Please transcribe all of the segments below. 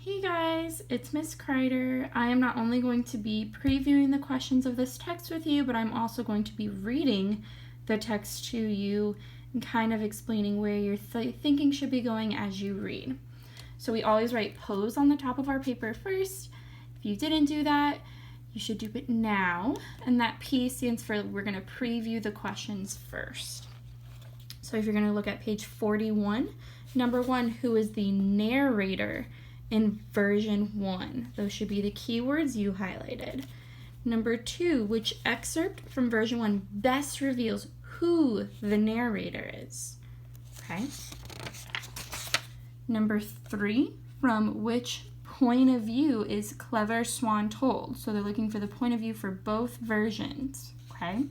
Hey guys, it's Miss Kreider. I am not only going to be previewing the questions of this text with you, but I'm also going to be reading the text to you and kind of explaining where your thinking should be going as you read. So we always write pose on the top of our paper first. If you didn't do that, you should do it now. And that P stands for we're going to preview the questions first. So if you're going to look at page 41, number 1, who is the narrator in version 1? Those should be the keywords you highlighted. Number 2, which excerpt from version 1 best reveals who the narrator is? Okay. Number 3, from which point of view is Clever Swan told? So they're looking for the point of view for both versions. Okay.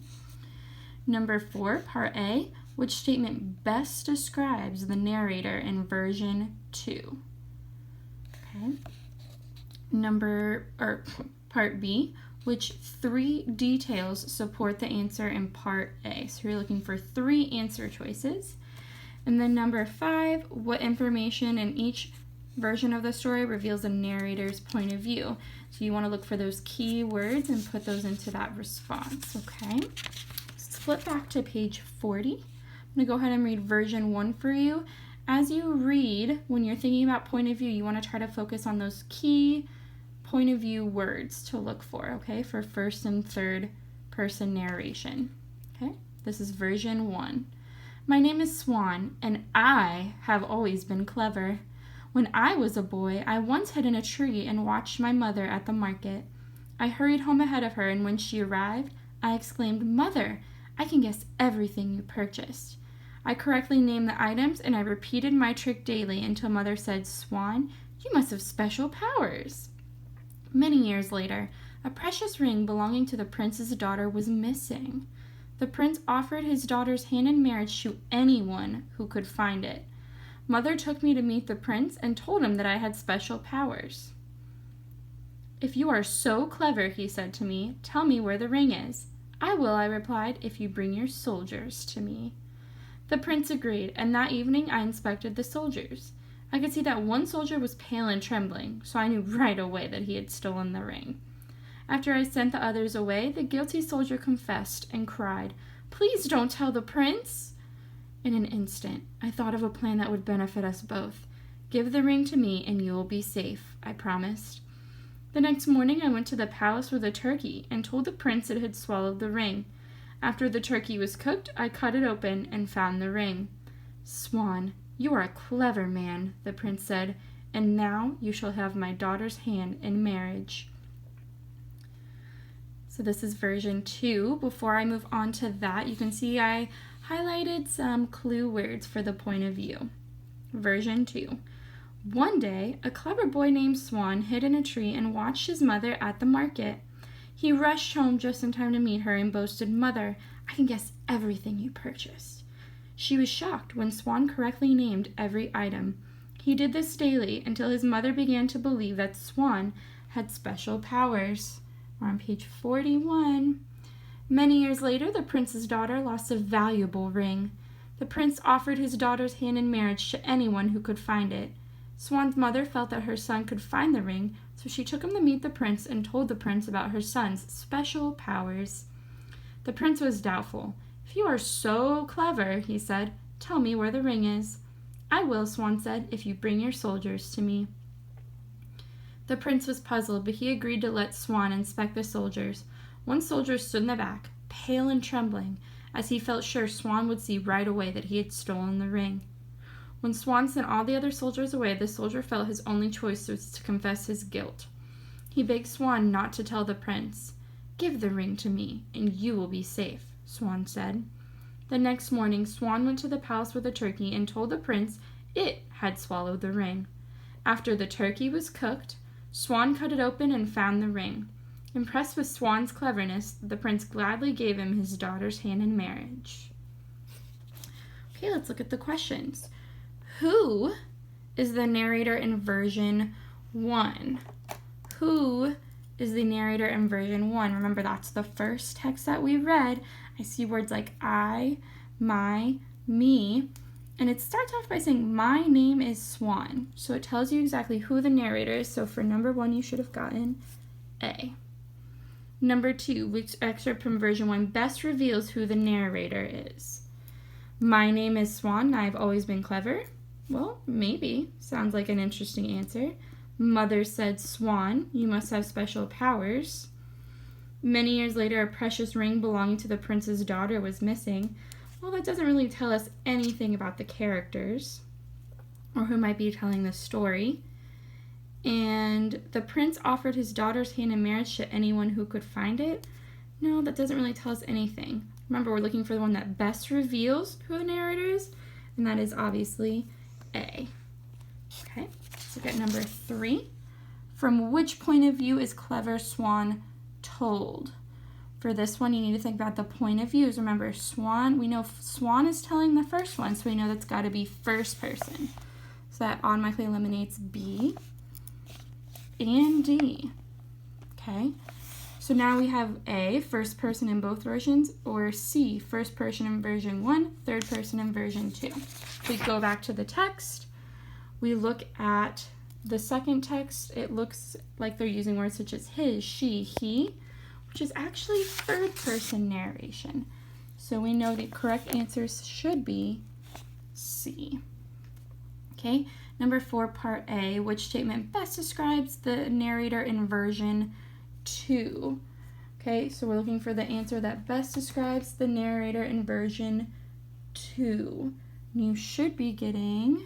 Number 4, part A, which statement best describes the narrator in version 2? Okay. Part B, which 3 details support the answer in part A? So you're looking for 3 answer choices. And then number 5, what information in each version of the story reveals the narrator's point of view? So you want to look for those key words and put those into that response, okay? Let's flip back to page 40. I'm going to go ahead and read version 1 for you. As you read, when you're thinking about point of view, you want to try to focus on those key point of view words to look for, okay, for first and third person narration. Okay, this is version 1. My name is Swan, and I have always been clever. When I was a boy, I once hid in a tree and watched my mother at the market. I hurried home ahead of her, and when she arrived, I exclaimed, "Mother, I can guess everything you purchased." I correctly named the items, and I repeated my trick daily until Mother said, "Swan, you must have special powers." Many years later, a precious ring belonging to the prince's daughter was missing. The prince offered his daughter's hand in marriage to anyone who could find it. Mother took me to meet the prince and told him that I had special powers. "If you are so clever," he said to me, "tell me where the ring is." "I will," I replied, "if you bring your soldiers to me." The prince agreed, and that evening I inspected the soldiers. I could see that one soldier was pale and trembling, so I knew right away that he had stolen the ring. After I sent the others away, the guilty soldier confessed and cried, "Please don't tell the prince." In an instant, I thought of a plan that would benefit us both. "Give the ring to me and you will be safe," I promised. The next morning I went to the palace with a turkey and told the prince it had swallowed the ring. After the turkey was cooked, I cut it open and found the ring. "Swan, you are a clever man," the prince said, "and now you shall have my daughter's hand in marriage." So this is version 2. Before I move on to that, you can see I highlighted some clue words for the point of view. Version 2. One day, a clever boy named Swan hid in a tree and watched his mother at the market. He rushed home just in time to meet her and boasted, "Mother, I can guess everything you purchased." She was shocked when Swan correctly named every item. He did this daily until his mother began to believe that Swan had special powers. We're on page 41. Many years later, the prince's daughter lost a valuable ring. The prince offered his daughter's hand in marriage to anyone who could find it. Swan's mother felt that her son could find the ring, so she took him to meet the prince and told the prince about her son's special powers. The prince was doubtful. "If you are so clever," he said, "tell me where the ring is." "I will," Swan said, "if you bring your soldiers to me." The prince was puzzled, but he agreed to let Swan inspect the soldiers. One soldier stood in the back, pale and trembling, as he felt sure Swan would see right away that he had stolen the ring. When Swan sent all the other soldiers away, the soldier felt his only choice was to confess his guilt. He begged Swan not to tell the prince. "Give the ring to me, and you will be safe," Swan said. The next morning, Swan went to the palace with a turkey and told the prince it had swallowed the ring. After the turkey was cooked, Swan cut it open and found the ring. Impressed with Swan's cleverness, the prince gladly gave him his daughter's hand in marriage. Okay, let's look at the questions. Who is the narrator in version 1? Who is the narrator in version 1? Remember, that's the first text that we read. I see words like I, my, me. And it starts off by saying, my name is Swan. So it tells you exactly who the narrator is. So for number 1, you should have gotten A. Number 2, which excerpt from version 1 best reveals who the narrator is? My name is Swan, and I've always been clever. Well, maybe. Sounds like an interesting answer. Mother said, Swan, you must have special powers. Many years later, a precious ring belonging to the prince's daughter was missing. Well, that doesn't really tell us anything about the characters or who might be telling the story. And the prince offered his daughter's hand in marriage to anyone who could find it. No, that doesn't really tell us anything. Remember, we're looking for the one that best reveals who the narrator is, and that is obviously A. Okay, let's look at number 3. From which point of view is Clever Swan told? For this one, you need to think about the point of views. Remember, Swan, we know Swan is telling the first one, so we know that's got to be first person. So that automatically eliminates B and D. Okay, so now we have A, first person in both versions, or C, first person in version 1, third person in version 2. We go back to the text. We look at the second text. It looks like they're using words such as his, she, he, which is actually third person narration. So we know the correct answers should be C. Okay, number 4, part A, which statement best describes the narrator in version 2? Okay, so we're looking for the answer that best describes the narrator in version 2. You should be getting,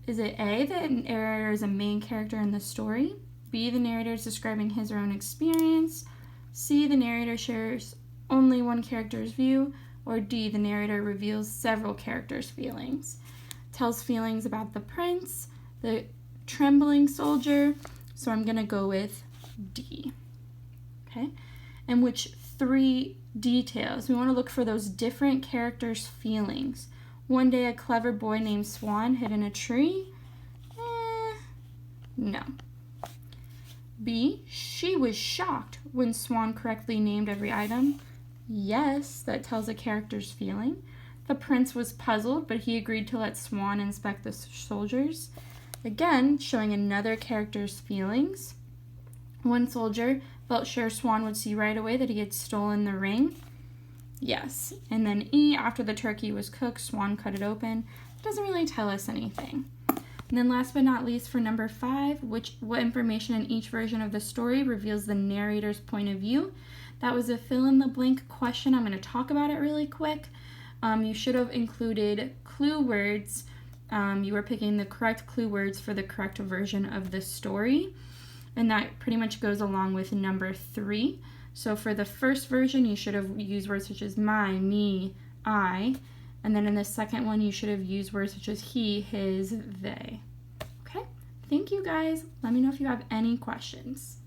is it A, the narrator is a main character in the story? B, the narrator is describing his or her own experience? C, the narrator shares only one character's view? Or D, the narrator reveals several characters' feelings? Tells feelings about the prince, the trembling soldier, so I'm going to go with D. Okay, and which 3 details? We want to look for those different characters' feelings. One day a clever boy named Swan hid in a tree? No. B, she was shocked when Swan correctly named every item? Yes, that tells a character's feeling. The prince was puzzled, but he agreed to let Swan inspect the soldiers. Again, showing another character's feelings. One soldier felt sure Swan would see right away that he had stolen the ring. Yes. And then E, after the turkey was cooked, Swan cut it open. It doesn't really tell us anything. And then last but not least, for number 5, what information in each version of the story reveals the narrator's point of view? That was a fill-in-the-blank question. I'm going to talk about it really quick. You should have included clue words. You were picking the correct clue words for the correct version of the story. And that pretty much goes along with number 3. So for the first version, you should have used words such as my, me, I. And then in the second one, you should have used words such as he, his, they. Okay? Thank you, guys. Let me know if you have any questions.